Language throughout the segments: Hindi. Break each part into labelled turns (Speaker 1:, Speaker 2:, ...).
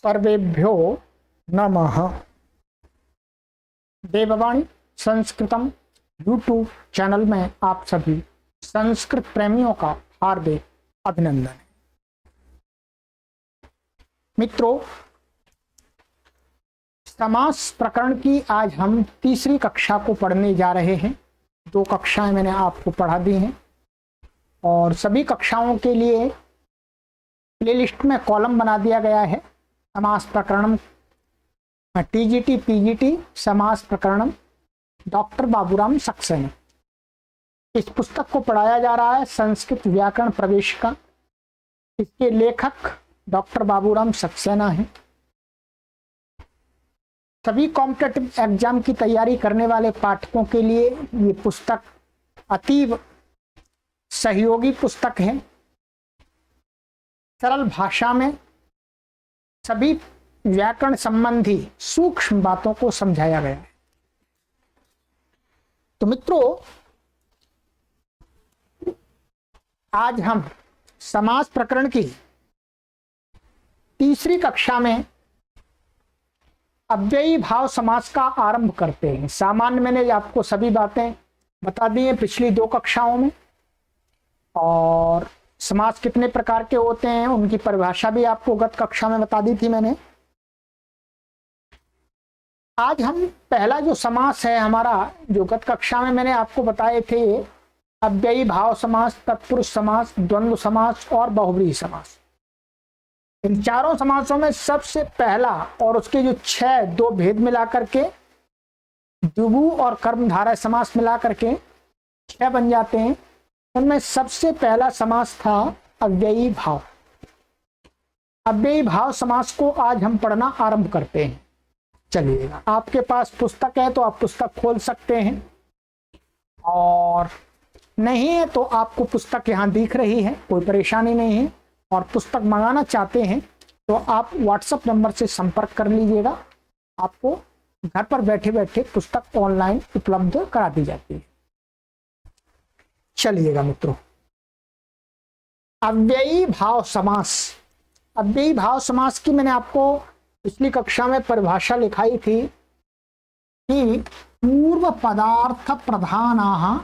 Speaker 1: सर्वेभ्यो नमः। देववाणी संस्कृतम यूट्यूब चैनल में आप सभी संस्कृत प्रेमियों का हार्दिक अभिनंदन। मित्रों, समास प्रकरण की आज हम तीसरी कक्षा को पढ़ने जा रहे हैं। 2 कक्षाएं मैंने आपको पढ़ा दी हैं और सभी कक्षाओं के लिए प्लेलिस्ट में कॉलम बना दिया गया है। समास प्रकरणम टीजीटी पीजीटी समास प्रकरणम डॉक्टर बाबूराम सक्सेना। इस पुस्तक को पढ़ाया जा रहा है संस्कृत व्याकरण प्रवेशिका। इसके लेखक डॉक्टर बाबूराम सक्सेना हैं। सभी कॉम्पिटिटिव एग्जाम की तैयारी करने वाले पाठकों के लिए ये पुस्तक अतीव सहयोगी पुस्तक है। सरल भाषा में सभी व्याकरण संबंधी सूक्ष्म बातों को समझाया गया है। तो मित्रों, आज हम समास प्रकरण की तीसरी कक्षा में अव्ययी भाव समास का आरंभ करते हैं। सामान्य मैंने आपको सभी बातें बता दी हैं पिछली 2 कक्षाओं में, और समास कितने प्रकार के होते हैं उनकी परिभाषा भी आपको गत कक्षा में बता दी थी मैंने। आज हम पहला जो समास है हमारा, जो गत कक्षा में मैंने आपको बताए थे, अव्ययी भाव समास, तत्पुरुष समास, द्वंद्व समास और बहुव्रीहि समास। इन चारों समासों में सबसे पहला और उसके जो 2 भेद मिलाकर के द्विगु और कर्मधारय समास मिलाकर के 6 बन जाते हैं। उनमें सबसे पहला समास था अव्ययी भाव। अव्ययी भाव समास को आज हम पढ़ना आरंभ करते हैं। चलिएगा, आपके पास पुस्तक है तो आप पुस्तक खोल सकते हैं, और नहीं है तो आपको पुस्तक यहाँ दिख रही है, कोई परेशानी नहीं है। और पुस्तक मंगाना चाहते हैं तो आप व्हाट्सएप नंबर से संपर्क कर लीजिएगा। आपको घर पर बैठे बैठे पुस्तक ऑनलाइन उपलब्ध करा दी जाती है। चलिएगा मित्रों, अव्ययी भाव समास। अव्ययी भाव समास की मैंने आपको पिछली कक्षा में परिभाषा लिखाई थी कि पूर्व पदार्थ प्रधानाः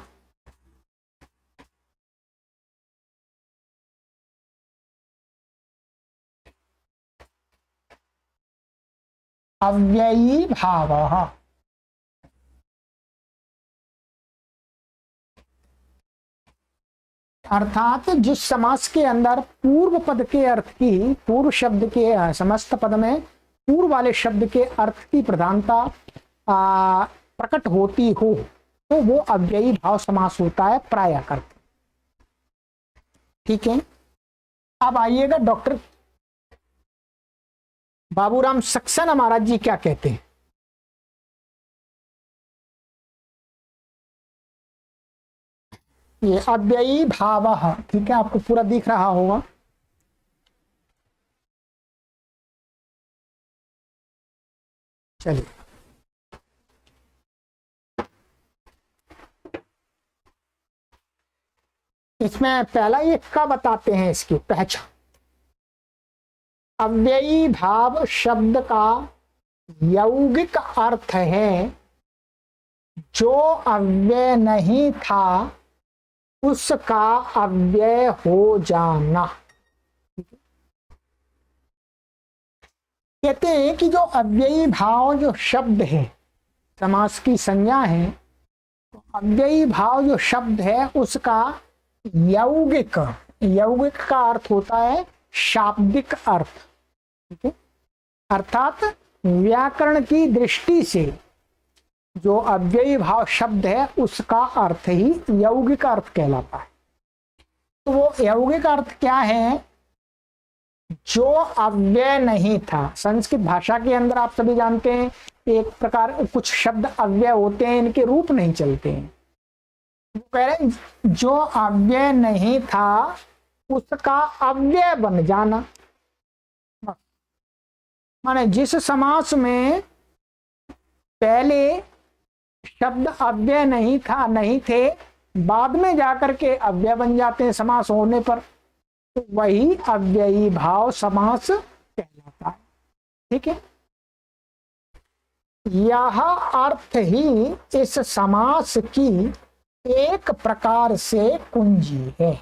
Speaker 1: अव्ययी भावः। अर्थात जिस समास के अंदर पूर्व पद के अर्थ की, पूर्व शब्द के समस्त पद में पूर्व वाले शब्द के अर्थ की प्रधानता प्रकट होती हो, तो वो अव्ययी भाव समास होता है प्रायः करके। ठीक है, अब आइएगा डॉक्टर बाबूराम सक्सेना महाराज जी क्या कहते हैं। ये अव्ययी भावः, ठीक है, आपको पूरा दिख रहा होगा। चलिए, इसमें पहला ये क्या बताते हैं, इसकी पहचान। अव्ययी भाव शब्द का यौगिक अर्थ है जो अव्यय नहीं था उसका अव्यय हो जाना। कहते हैं कि जो अव्ययी भाव जो शब्द है, समास की संज्ञा है, तो अव्ययी भाव जो शब्द है उसका यौगिक, यौगिक का अर्थ होता है शाब्दिक अर्थ। ठीक है, अर्थात व्याकरण की दृष्टि से जो अव्ययी भाव शब्द है उसका अर्थ ही यौगिक अर्थ कहलाता है। तो वो यौगिक अर्थ क्या है? जो अव्यय नहीं था। संस्कृत भाषा के अंदर आप सभी जानते हैं एक प्रकार कुछ शब्द अव्यय होते हैं, इनके रूप नहीं चलते हैं। वो कह रहे हैं जो अव्यय नहीं था उसका अव्यय बन जाना। माने जिस समास में पहले शब्द अव्यय नहीं था, नहीं थे, बाद में जाकर के अव्यय बन जाते हैं समास होने पर, तो वही अव्ययी भाव समास कहलाता है। ठीक है, यह अर्थ ही इस समास की एक प्रकार से कुंजी है।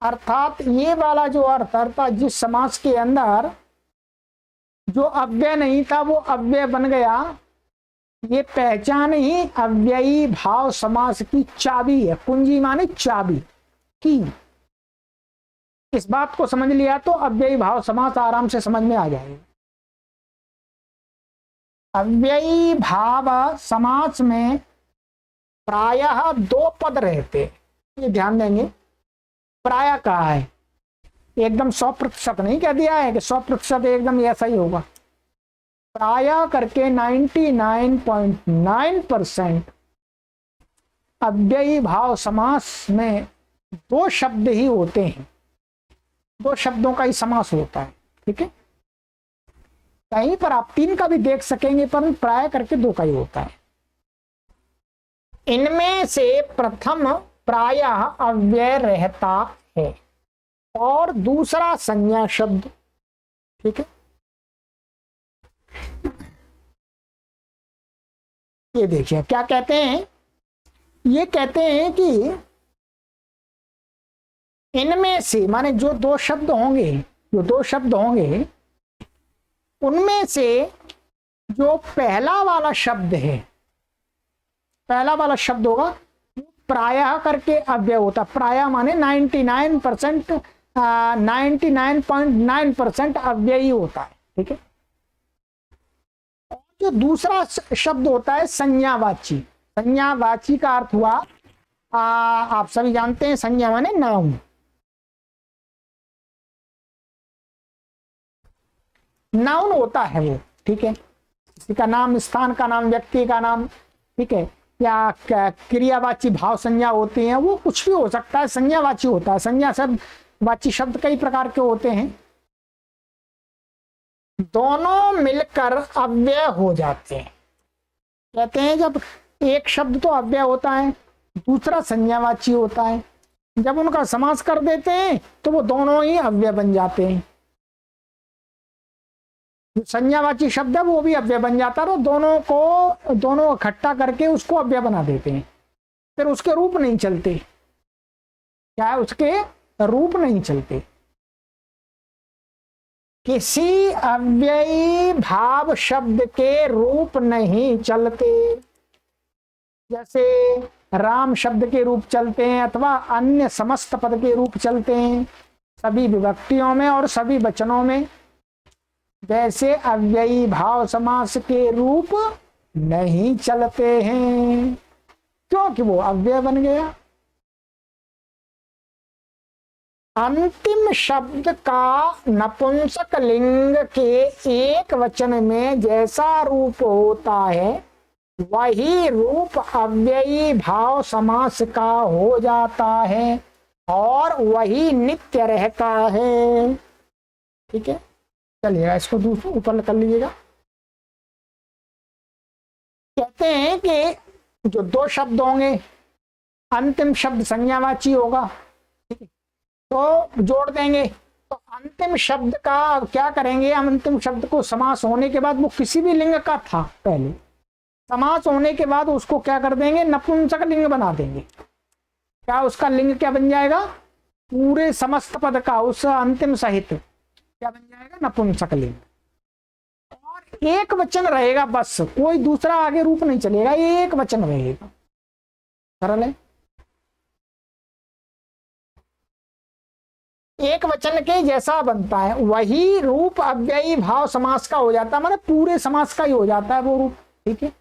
Speaker 1: अर्थात ये वाला जो अर्थ, अर्थात जिस समास के अंदर जो अव्यय नहीं था वो अव्यय बन गया, ये पहचान ही अव्ययी भाव समास की चाबी है। कुंजी माने चाबी की। इस बात को समझ लिया तो अव्ययी भाव समास आराम से समझ में आ जाएगा। अव्ययी भाव समास में प्रायः दो पद रहते, ये ध्यान देंगे। प्रायः कहा है, एकदम 100% नहीं कह दिया है कि 100% एकदम ऐसा ही होगा। प्रायः करके 99.9% अव्ययी भाव समास में दो शब्द ही होते हैं, दो शब्दों का ही समास होता है। ठीक है, कहीं पर आप 3 का भी देख सकेंगे, पर प्राय करके 2 का ही होता है। इनमें से प्रथम प्रायः अव्यय रहता है और दूसरा संज्ञा शब्द। ठीक है, ये देखिए क्या कहते हैं, ये कहते हैं कि इनमें से माने जो दो शब्द होंगे, उनमें से जो पहला वाला शब्द है, पहला वाला शब्द होगा प्रायः करके अव्यय होता। प्रायः माने 99.9% अव्ययी होता है। ठीक है, और जो दूसरा शब्द होता है संज्ञावाची। संज्ञावाची का अर्थ हुआ, आप सभी जानते हैं संज्ञा माने नाउन। नाउन होता है वो। ठीक है, किसी का नाम, स्थान का नाम, व्यक्ति का नाम। ठीक है, या क्रियावाची भाव संज्ञा होते हैं, वो कुछ भी हो सकता है, संज्ञावाची होता है। संज्ञा शब्द, वाची शब्द कई प्रकार के होते हैं, दोनों मिलकर अव्यय हो जाते हैं। कहते हैं जब एक शब्द तो अव्यय होता है, दूसरा संज्ञावाची होता है, जब उनका समास कर देते हैं तो वो दोनों ही अव्यय बन जाते हैं। जो संज्ञावाची शब्द है वो भी अव्यय बन जाता है, तो दोनों इकट्ठा करके उसको अव्यय बना देते हैं। फिर उसके रूप नहीं चलते, क्या है, उसके रूप नहीं चलते। किसी अव्ययी भाव शब्द के रूप नहीं चलते। जैसे राम शब्द के रूप चलते हैं अथवा अन्य समस्त पद के रूप चलते हैं सभी विभक्तियों में और सभी वचनों में, वैसे अव्ययी भाव समास के रूप नहीं चलते हैं, क्योंकि वो अव्यय बन गया। अंतिम शब्द का नपुंसक लिंग के एक वचन में जैसा रूप होता है, वही रूप अव्ययी भाव समास का हो जाता है और वही नित्य रहता है। ठीक है, चलिएगा इसको दूसरा ऊपर कर लीजिएगा। कहते हैं कि जो दो शब्द होंगे, अंतिम शब्द संज्ञावाची होगा, ठीक है, तो जोड़ देंगे। तो अंतिम शब्द का क्या करेंगे, अंतिम शब्द को समास होने के बाद, वो किसी भी लिंग का था पहले, समास होने के बाद उसको क्या कर देंगे, नपुंसक लिंग बना देंगे। क्या उसका लिंग क्या बन जाएगा, पूरे समस्त पद का उस अंतिम सहित क्या बन जाएगा, नपुंसक लिंग। और एक वचन रहेगा बस, कोई दूसरा आगे रूप नहीं चलेगा, एक वचन रहेगा। सरल है। एक वचन के जैसा बनता है, वही रूप अव्ययी भाव समास का हो जाता है, मतलब पूरे समास का ही हो जाता है वो रूप। ठीक है,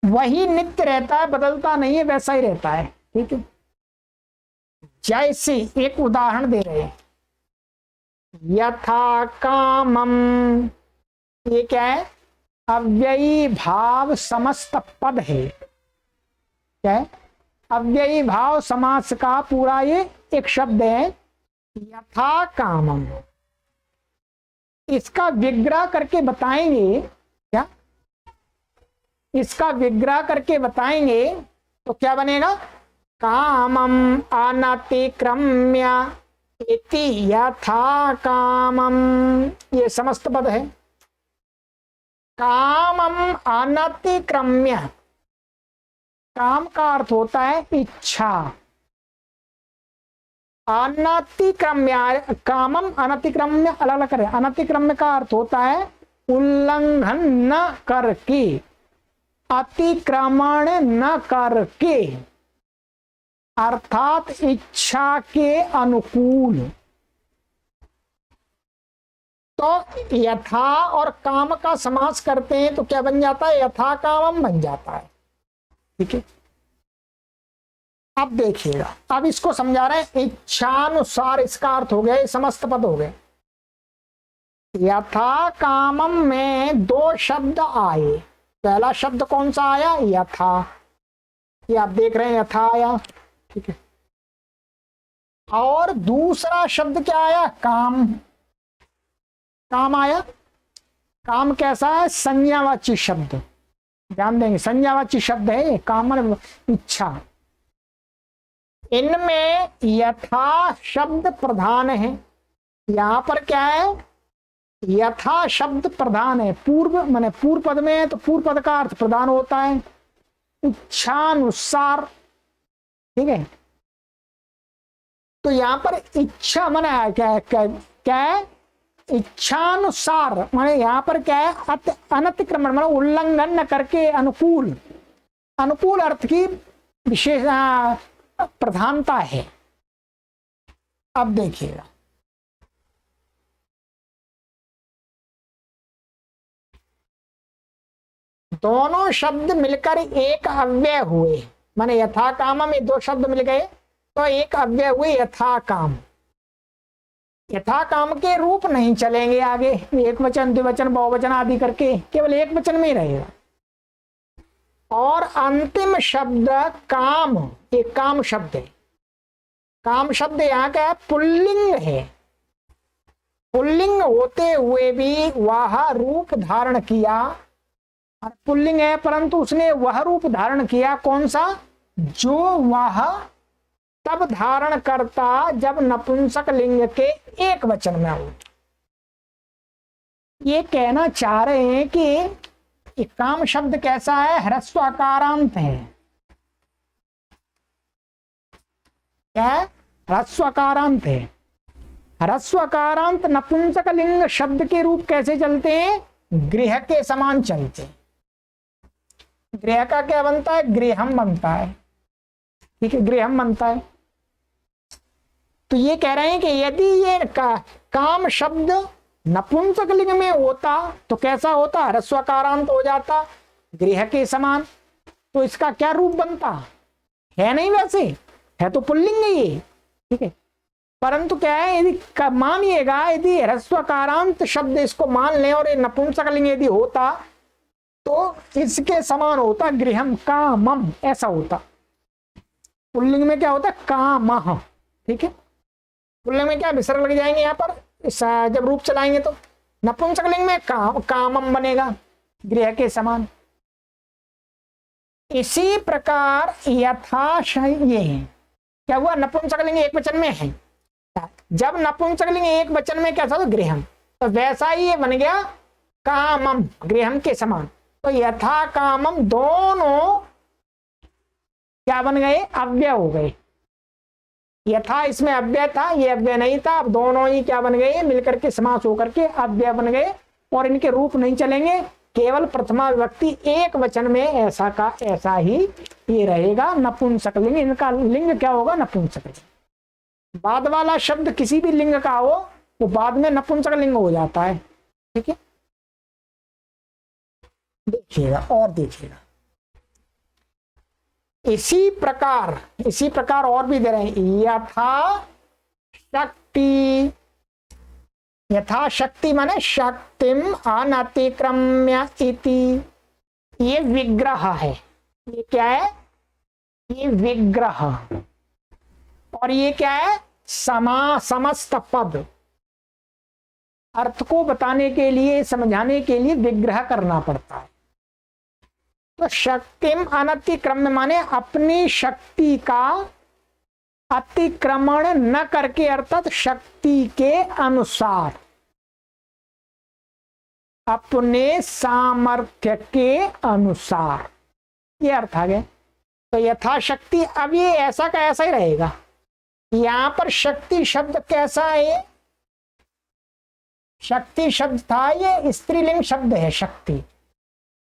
Speaker 1: वही नित्य रहता है, बदलता नहीं है, वैसा ही रहता है। ठीक है, जैसे एक उदाहरण दे रहे हैं, यथा कामम, ये क्या है, अव्ययी भाव समस्त पद है। क्या है, अव्ययी भाव समास का पूरा ये एक शब्द है, यथा कामम। इसका विग्रह करके बताएंगे, क्या इसका विग्रह करके बताएंगे तो क्या बनेगा, कामम अनतिक्रम्य इति यथा कामम, ये समस्त पद है। कामम अनतिक्रम्य, काम का अर्थ होता है इच्छा। अनतिक्रम्य, कामम अनतिक्रम्य अलग अलग करें। अनतिक्रम्य का अर्थ होता है उल्लंघन न करके, अतिक्रमण न करके, अर्थात इच्छा के अनुकूल। तो यथा और काम का समास करते हैं तो क्या बन जाता है? यथा कामम बन जाता है। ठीक है, अब देखिएगा, अब इसको समझा रहे हैं इच्छानुसार। इसका अर्थ हो गया, ये समस्त पद हो गए। यथा कामम में दो शब्द आए। पहला शब्द कौन सा आया? यथा, ये आप देख रहे हैं, यथा आया। ठीक है, और दूसरा शब्द क्या आया? काम। काम आया। काम कैसा है? संज्ञावाची शब्द, ध्यान देंगे, संज्ञावाची शब्द है ये। काम मतलब इच्छा। इनमें यथा शब्द प्रधान है। यहां पर क्या है? यथा शब्द प्रधान है। पूर्व माने पूर्व पद में है तो पूर्व पद का अर्थ प्रधान होता है इच्छानुसार। ठीक है, तो यहां पर इच्छा माने क्या क्या क्या है? इच्छानुसार माने यहां पर क्या है? अनतिक्रमण माने उल्लंघन न करके, अनुकूल। अनुकूल अर्थ की विशेष प्रधानता है। अब देखिएगा, दोनों शब्द मिलकर एक अव्यय हुए। माने यथा काम में दो शब्द मिल गए तो एक अव्यय हुए यथा काम। यथा काम के रूप नहीं चलेंगे आगे, एक वचन द्विवचन बहुवचन आदि करके, केवल एक वचन में ही रहेगा। और अंतिम शब्द काम, एक काम शब्द है। काम शब्द यहाँ का है पुल्लिंग है। पुल्लिंग होते हुए भी वह रूप धारण किया। पुल्लिंग है परंतु उसने वह रूप धारण किया, कौन सा? जो वह तब धारण करता जब नपुंसक लिंग के एक वचन में हो। ये कहना चाह रहे हैं कि काम शब्द कैसा है? ह्रस्वकारांत है। क्या है? ह्रस्वकारांत है। ह्रस्वकारांत नपुंसक लिंग शब्द के रूप कैसे चलते हैं? गृह के समान चलते। गृह का क्या बनता है? गृहम बनता है। ठीक है, गृहम बनता है। तो ये कह रहे हैं कि यदि ये काम शब्द नपुंसक लिंग में होता तो कैसा होता? ह्रस्वकारांत हो जाता, गृह के समान। तो इसका क्या रूप बनता? है नहीं, वैसे है तो पुल्लिंग ही है। ठीक है, परंतु क्या है? यदि मानिएगा, यदि ह्रस्वकारांत शब्द इसको मान लें और ये नपुंसक लिंग यदि होता तो इसके समान होता, गृहम कामम ऐसा होता। पुल्लिंग में क्या होता? कामह। ठीक है, पुल्लिंग में क्या विसर्ग लग जाएंगे यहाँ पर जब रूप चलाएंगे तो। नपुंसक लिंग में कामम बनेगा, गृह के समान। इसी प्रकार यथा, ये क्या हुआ? नपुंसक लिंग एक वचन में है। जब नपुंसक लिंग एक वचन में कैसा था? गृहम। तो वैसा ही ये बन गया कामम, गृहम के समान। तो यथा कामम दोनों क्या बन गए? अव्यय हो गए। यथा इसमें अव्यय था, ये अव्यय नहीं था। अब दोनों ही क्या बन गए? मिलकर के समास होकर के अव्यय बन गए और इनके रूप नहीं चलेंगे, केवल प्रथमा विभक्ति एक वचन में ऐसा का ऐसा ही ये रहेगा, नपुंसक लिंग। इनका लिंग क्या होगा? नपुंसक लिंग। बाद वाला शब्द किसी भी लिंग का हो वो बाद में नपुंसक लिंग हो जाता है। ठीक है, देखिएगा और देखिएगा। इसी प्रकार और भी दे रहे हैं। यथा शक्ति माने शक्तिम अनतिक्रम्य इति। ये विग्रह है। ये क्या है? ये विग्रह। और ये क्या है? समस्त पद। अर्थ को बताने के लिए, समझाने के लिए विग्रह करना पड़ता है। तो शक्तिम अनतिक्रम्य माने अपनी शक्ति का अतिक्रमण न करके अर्थात शक्ति के अनुसार, अपने सामर्थ्य के अनुसार, ये अर्थ आ गया। तो यथाशक्ति, अब ये ऐसा का ऐसा ही रहेगा। यहां पर शक्ति शब्द कैसा है? शक्ति शब्द था, ये स्त्रीलिंग शब्द है। शक्ति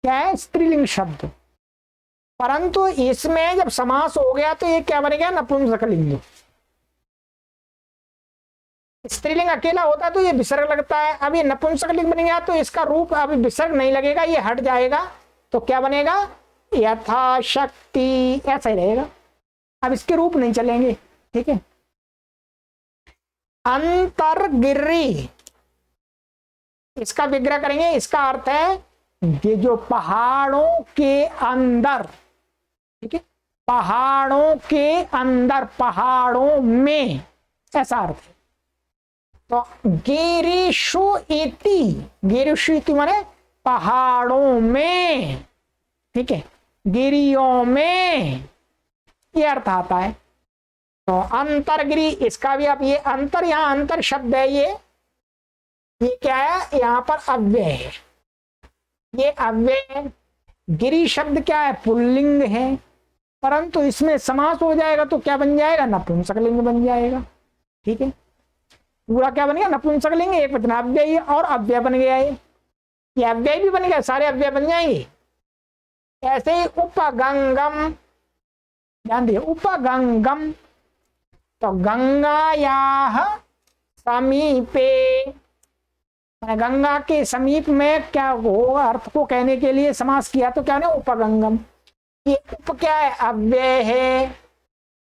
Speaker 1: क्या है? स्त्रीलिंग शब्द। परंतु इसमें जब समास हो गया तो ये क्या बन गया? नपुंसकलिंग। स्त्रीलिंग अकेला होता तो ये विसर्ग लगता है, अब ये नपुंसकलिंग बन गया तो इसका रूप अब विसर्ग नहीं लगेगा, ये हट जाएगा। तो क्या बनेगा? यथाशक्ति, ऐसा ही रहेगा। अब इसके रूप नहीं चलेंगे, ठीक है। अंतरगिरी, इसका विग्रह करेंगे। इसका अर्थ है ये जो पहाड़ों के अंदर, ठीक है, पहाड़ों के अंदर, पहाड़ों में, ऐसा अर्थ है। तो गिरिशु इति, गिरिशु इति माने पहाड़ों में, ठीक है, गिरियों में, ये अर्थ आता है। तो अंतरगिरी, इसका भी आप ये अंतर, यहां अंतर शब्द है, ये क्या है? यहां पर अव्यय है, ये अव्यय है। गिरी शब्द क्या है? पुल्लिंग है, परंतु इसमें समास हो जाएगा तो क्या बन जाएगा? नपुंसकलिंग बन जाएगा, ठीक है। पूरा क्या बन गया? नपुंसकलिंग, एक वचन अव्यय और अव्यय बन गया है। ये अव्यय भी बन गया, सारे अव्यय बन जाएंगे। ऐसे ही उपगंगम, ध्यान दिए, उपगंगम, तो गंगायाः समीपे, गंगा के समीप में क्या होगा? अर्थ को कहने के लिए समास किया तो क्या है? उपगंगम। ये उप क्या है? अव्यय है।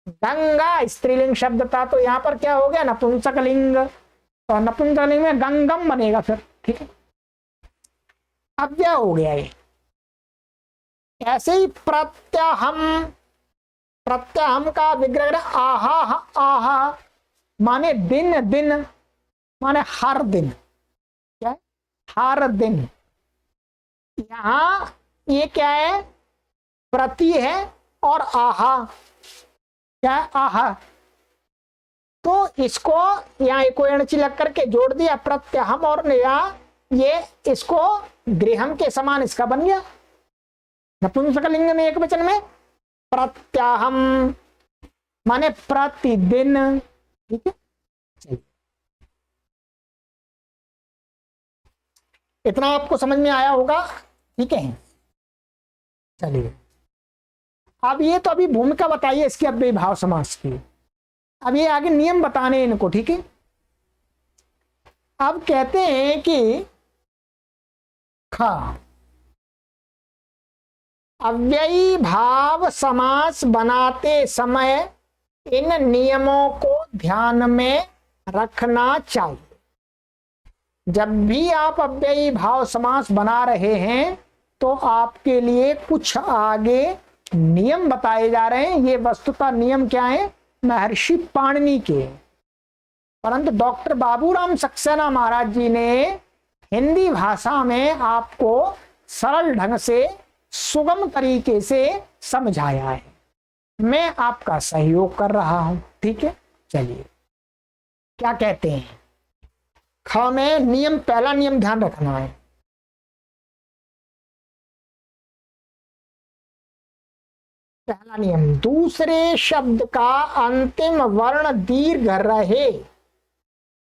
Speaker 1: गंगा स्त्रीलिंग शब्द था तो यहां पर क्या हो गया? नपुंसकलिंग। तो नपुंसकलिंग में गंगम बनेगा फिर, ठीक है, अव्यय हो गया ये। ऐसे ही प्रत्यहम, प्रत्यहम का विग्रह आहा, आहा माने दिन, दिन माने हर दिन, क्या है? हर दिन। यहां ये क्या है? प्रति है और आहा क्या है? आहा। तो इसको यहाँ एको एणची लग करके जोड़ दिया, प्रत्यहम, और ये इसको गृहम के समान इसका बन गया नपुंसकलिंग में, एक वचन में। प्रत्यहम माने प्रतिदिन, ठीक है। चलिए, इतना आपको समझ में आया होगा, ठीक है। चलिए, अब ये तो अभी भूमिका बताइए इसकी अव्ययी भाव समास की। अब ये आगे नियम बताने इनको, ठीक है। अब कहते हैं कि खा, अव्ययी भाव समास बनाते समय इन नियमों को ध्यान में रखना चाहिए। जब भी आप अव्ययी भाव समास बना रहे हैं तो आपके लिए कुछ आगे नियम बताए जा रहे हैं। ये वस्तुतः नियम क्या है? महर्षि पाणिनि के, परंतु डॉक्टर बाबूराम सक्सेना महाराज जी ने हिंदी भाषा में आपको सरल ढंग से, सुगम तरीके से समझाया है। मैं आपका सहयोग कर रहा हूं, ठीक है। चलिए, क्या कहते हैं? ख में नियम, पहला नियम ध्यान रखना है। पहला नियम, दूसरे शब्द का अंतिम वर्ण दीर्घ रहे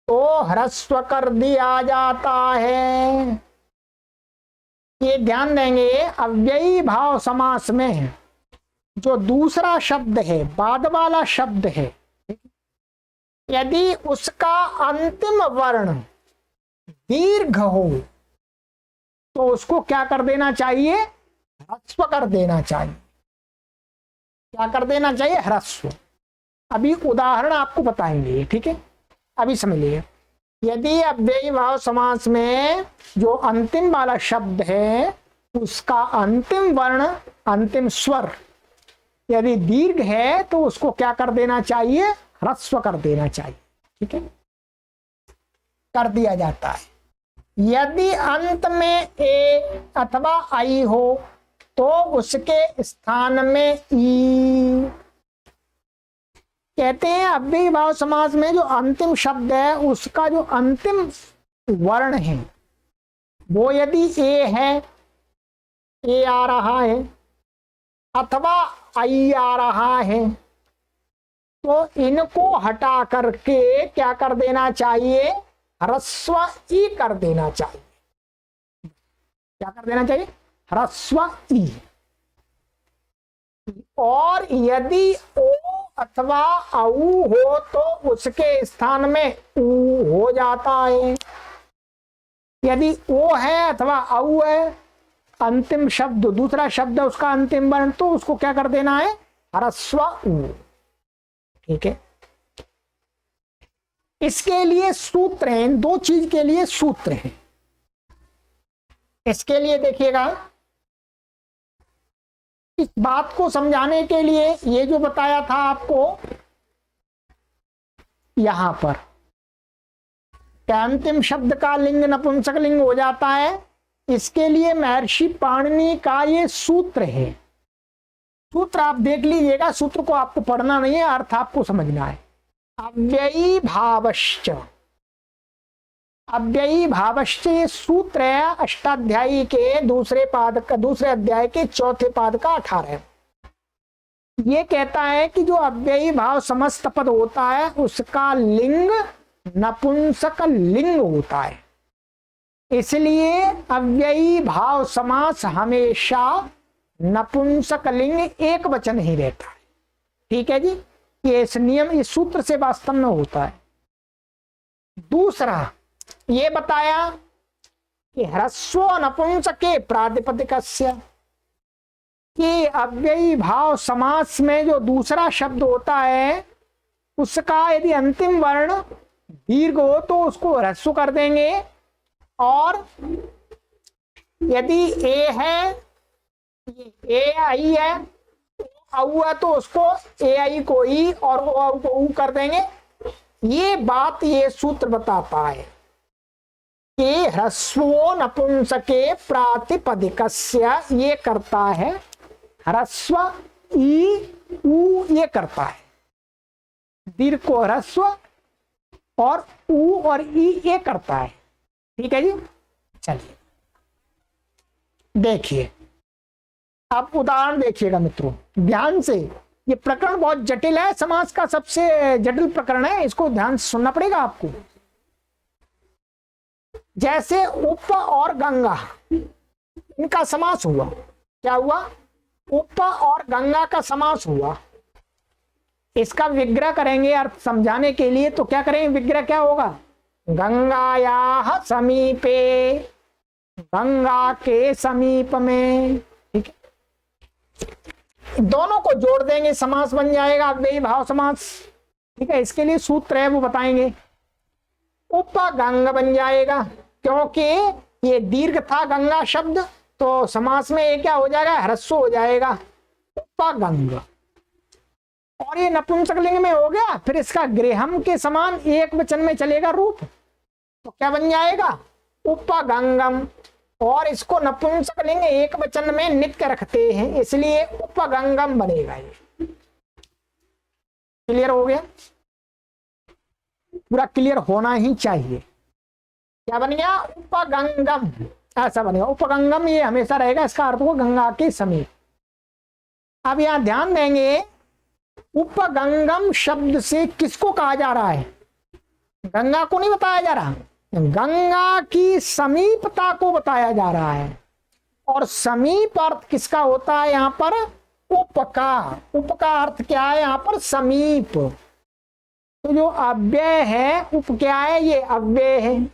Speaker 1: तो ह्रस्व कर दिया जाता है। ये ध्यान देंगे, अव्ययी भाव समास में जो दूसरा शब्द है, बाद वाला शब्द है, यदि उसका अंतिम वर्ण दीर्घ हो तो उसको क्या कर देना चाहिए? ह्रस्व कर देना चाहिए। क्या कर देना चाहिए? ह्रस्व। अभी उदाहरण आपको बताएंगे, ठीक है। अभी समझिए, यदि अव्ययी भाव समास में जो अंतिम वाला शब्द है उसका अंतिम वर्ण, अंतिम स्वर यदि दीर्घ है तो उसको क्या कर देना चाहिए? ह्रस्व कर देना चाहिए, ठीक है। कर दिया जाता है। यदि अंत में ए अथवा आई हो तो उसके स्थान में ई, कहते हैं अव्ययी भाव समास में जो अंतिम शब्द है उसका जो अंतिम वर्ण है वो यदि ए है, ए आ रहा है, अथवा आई आ रहा है, तो इनको हटा करके क्या कर देना चाहिए, ह्रस्व ई कर देना चाहिए। क्या कर देना चाहिए, ह्रस्व ई। और यदि ओ अथवा औ हो तो उसके स्थान में ऊ हो जाता है। यदि ओ है अथवा औ है, अंतिम शब्द दूसरा शब्द है उसका अंतिम वर्ण, तो उसको क्या कर देना है, ह्रस्व ऊ। ठीक है, इसके लिए सूत्र हैं, दो चीज के लिए सूत्र हैं। इसके लिए देखिएगा, इस बात को समझाने के लिए ये जो बताया था आपको यहां पर, क्या अंतिम शब्द का लिंग नपुंसक लिंग हो जाता है, इसके लिए महर्षि पाणिनि का ये सूत्र है। सूत्र आप देख लीजिएगा, सूत्र को आपको पढ़ना नहीं है, अर्थ आपको समझना है। अव्ययी भावश्च, अव्ययी भावश्च ये सूत्र है अष्टाध्यायी के दूसरे पाद का, दूसरे अध्याय के चौथे पाद का 18। ये कहता है कि जो अव्ययी भाव समस्त पद होता है उसका लिंग नपुंसक लिंग होता है, इसलिए अव्ययी भाव समास हमेशा नपुंसक लिंग एक वचन ही रहता है। ठीक है जी, ये इस नियम, इस सूत्र से वास्तव में होता है। दूसरा ये बताया कि ह्रस्व नपुंसके प्रातिपदिकस्य, कि अव्ययी भाव समास में जो दूसरा शब्द होता है उसका यदि अंतिम वर्ण दीर्घ हो तो उसको ह्रस्व कर देंगे, और यदि ए है, ए आई है, औ है, तो उसको ए आई को ई और ओ को ऊ कर देंगे। ये बात ये सूत्र बताता है कि ह्रस्वो नपुंसके प्रातिपदिकस्य, ये करता है ह्रस्व ई ऊ, ये करता है दीर्घ को ह्रस्व और ऊ और ई ये करता है। ठीक है जी, चलिए देखिए, आप उदाहरण देखिएगा मित्रों ध्यान से। ये प्रकरण बहुत जटिल है, समास का सबसे जटिल प्रकरण है, इसको ध्यान से सुनना पड़ेगा आपको। जैसे उप और गंगा, इनका समास हुआ, क्या हुआ, उप और गंगा का समास हुआ। इसका विग्रह करेंगे अर्थ समझाने के लिए, तो क्या करेंगे, विग्रह क्या होगा, गंगायाः समीपे, गंगा के समीप में। ठीक है, दोनों को जोड़ देंगे, समास बन जाएगा अव्ययी भाव समास। ठीक है, इसके लिए सूत्र है वो बताएंगे। उपगंग बन जाएगा, क्योंकि ये दीर्घ था गंगा शब्द, तो समास में ये क्या हो जाएगा, ह्रस्व हो जाएगा, उपगंग। और ये नपुंसक लिंग में हो गया, फिर इसका गृहम के समान एक वचन में चलेगा रूप, तो क्या बन जाएगा, उपगंगम। और इसको नपुंसक लिंग एक वचन में नित्य रखते हैं, इसलिए उपगंगम बनेगा। ये क्लियर हो गया, पूरा क्लियर होना ही चाहिए। क्या बन गया, उपगंगम, ऐसा बनेगा उपगंगम, ये हमेशा रहेगा, इसका अर्थ हो गंगा के समीप। अब यहां ध्यान देंगे, उपगंगम शब्द से किसको कहा जा रहा है, गंगा को नहीं बताया जा रहा, गंगा की समीपता को बताया जा रहा है। और समीप अर्थ किसका होता है यहां पर, उप का। उप का अर्थ क्या है यहां पर, समीप। तो जो अव्यय है, उप क्या है, ये अव्यय है।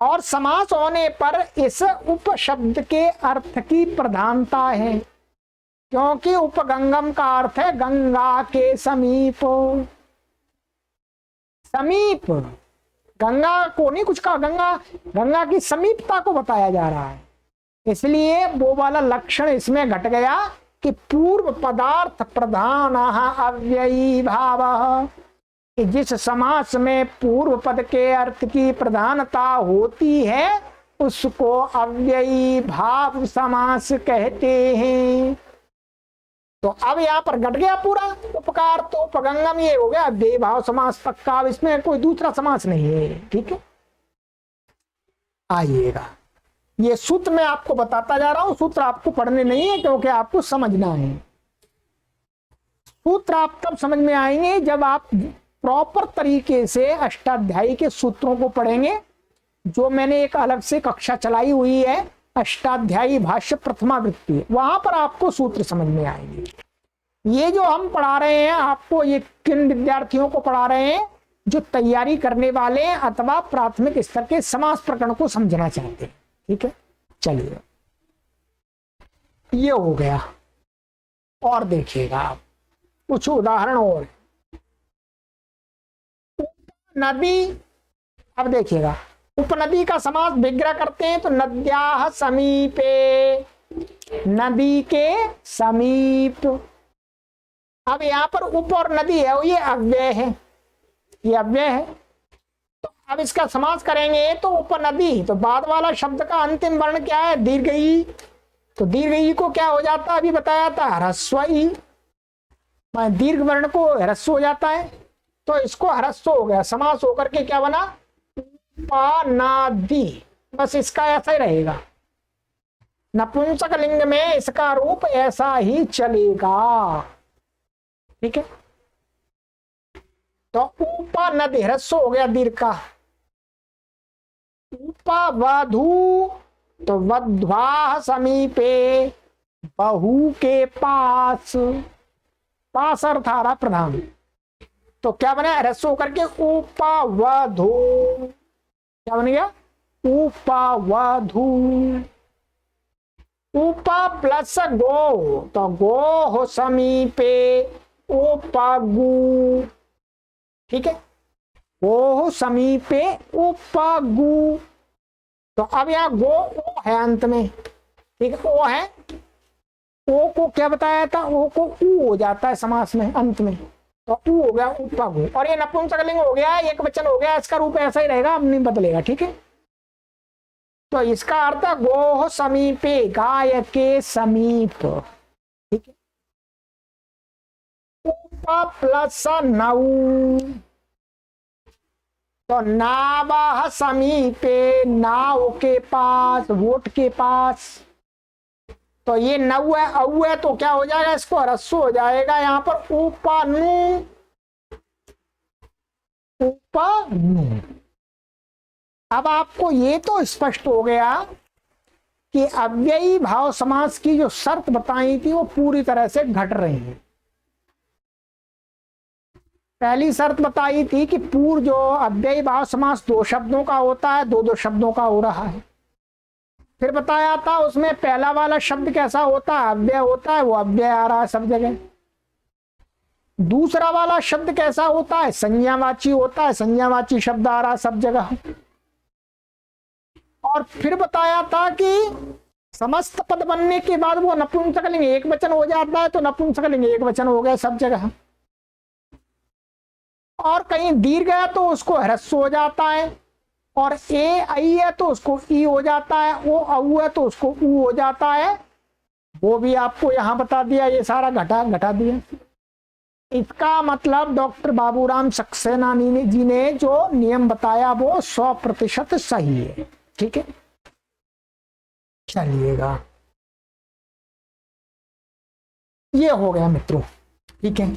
Speaker 1: और समास होने पर इस उप शब्द के अर्थ की प्रधानता है, क्योंकि उपगंगम का अर्थ है गंगा के समीप। समीप, गंगा को नहीं कुछ कहा, गंगा की समीपता को बताया जा रहा है, इसलिए वो वाला लक्षण इसमें घट गया कि पूर्व पदार्थ प्रधान अव्ययी भाव, कि जिस समास में पूर्व पद के अर्थ की प्रधानता होती है उसको अव्ययी भाव समास कहते हैं। तो अब यहाँ पर घट गया पूरा उपकार, तो उपगंगम ये हो गया अव्ययी भाव समास पक्का। अब इसमें कोई दूसरा समास नहीं है, ठीक है। आइएगा, ये सूत्र मैं आपको बताता जा रहा हूं, सूत्र आपको पढ़ने नहीं है क्योंकि आपको समझना है। सूत्र आप तब समझ में आएंगे जब आप प्रॉपर तरीके से अष्टाध्यायी के सूत्रों को पढ़ेंगे, जो मैंने एक अलग से कक्षा चलाई हुई है, अष्टाध्यायी भाष्य प्रथमा वृत्ति, वहां पर आपको सूत्र समझ में आएंगे। ये जो हम पढ़ा रहे हैं आपको, ये किन विद्यार्थियों को पढ़ा रहे हैं? जो तैयारी करने वाले हैं अथवा प्राथमिक स्तर के समास प्रकरण को समझना चाहते हैं, ठीक है। चलिए, ये हो गया। और देखिएगा आप कुछ उदाहरण और। नदी, अब देखिएगा उपनदी का समास विग्रह करते हैं तो नद्याः समीपे, नदी के समीप। अब यहां पर उप और नदी है, ये अव्यय है, ये अव्यय है। तो अब इसका समास करेंगे तो उपनदी, तो बाद वाला शब्द का अंतिम वर्ण क्या है? दीर्घ ई। तो दीर्घ ई को क्या हो जाता है? अभी बताया था ह्रस्व ई, दीर्घ वर्ण को ह्रस्व हो जाता है, तो इसको ह्रस्व हो गया, समास होकर के क्या बना? उपनदी। बस इसका ऐसा ही रहेगा, नपुंसक लिंग में इसका रूप ऐसा ही चलेगा, ठीक है। तो उपनदी ह्रस्व हो गया दीर्घ का। उपवधू, तो वध्वाः समीपे, बहू के पास, पास अर्थ आ रहा प्रधान, तो क्या बना? ह्रस्व होकर के उपवधू, क्या बन गया? उपवधू। उप प्लस गो, तो गो हो समीपे, उपगु, ठीक है। गो हो समीपे उपगु। तो अब यहाँ गो ओ है अंत में, ठीक है, ओ है। ओ को क्या बताया था? ओ को ऊ हो जाता है समास में अंत में, तो ऊ हो गया उपगु। और ये नपुंसकलिंग हो गया, एक वचन हो गया, इसका रूप ऐसा ही रहेगा, अब नहीं बदलेगा, ठीक है। तो इसका अर्थ है गो समीपे, गाय के समीप, ठीक है। उप प्लस नऊ, तो नावः समीपे, नाव के पास, वोट के पास। तो ये नौ है, औ है, तो क्या हो जाएगा? इसको ह्रस्व हो जाएगा यहाँ पर उपनु, उपनु। अब आपको ये तो स्पष्ट हो गया कि अव्ययी भाव समास की जो शर्त बताई थी वो पूरी तरह से घट रही है। पहली शर्त बताई थी कि पूर्व जो अव्ययी भाव समास दो शब्दों का होता है, दो दो शब्दों का हो रहा है। फिर बताया था उसमें पहला वाला शब्द कैसा होता है? अव्यय होता है, वो अव्यय आ रहा है सब जगह। दूसरा वाला शब्द कैसा होता है? संज्ञावाची होता है, संज्ञावाची शब्द आ रहा है सब जगह। और फिर बताया था कि समस्त पद बनने के बाद वो नपुंसकलिंग एक वचन हो जाता है, तो नपुंसकलिंग एक वचन हो गया सब जगह। और कहीं दीर्घ है तो उसको ह्रस्व हो जाता है, और ए आई है तो उसको ई हो जाता है, ओ औ है तो उसको ऊ हो जाता है। वो भी आपको यहां बता दिया, ये सारा घटा दिया। इसका मतलब डॉक्टर बाबूराम सक्सेना जी ने जो नियम बताया वो 100% सही है, ठीक है। चलिएगा, ये हो गया मित्रों, ठीक है।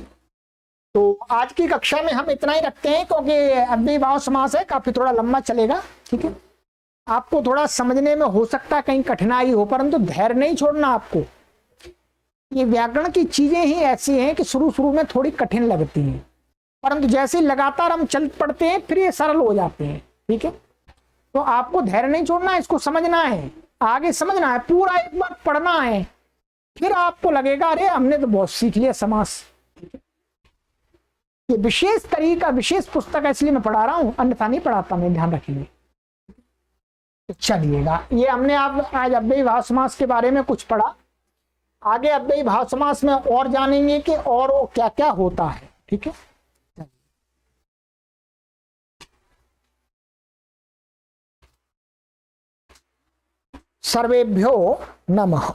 Speaker 1: तो आज की कक्षा में हम इतना ही रखते हैं क्योंकि अव्ययी भाव समास है, काफी थोड़ा लंबा चलेगा, ठीक है। आपको थोड़ा समझने में हो सकता है कहीं कठिनाई हो, परंतु धैर्य नहीं छोड़ना आपको। ये व्याकरण की चीजें ही ऐसी हैं कि शुरू में थोड़ी कठिन लगती हैं, परंतु जैसे लगातार हम चल पड़ते हैं फिर ये सरल हो जाते हैं, ठीक है। तो आपको धैर्य नहीं छोड़ना है, इसको समझना है, आगे समझना है, पूरा एक बार पढ़ना है, फिर आपको लगेगा अरे हमने तो बहुत सीख लिया समास। ये विशेष तरीका, विशेष पुस्तक है इसलिए मैं पढ़ा रहा हूं, अन्यथा नहीं पढ़ाता मैं, ध्यान रखिए। चलिएगा, ये हमने आज अव्ययी भाव समास के बारे में कुछ पढ़ा। आगे अव्ययी भाव समास में और जानेंगे कि और वो क्या क्या होता है, ठीक है। सर्वेभ्यो नमः।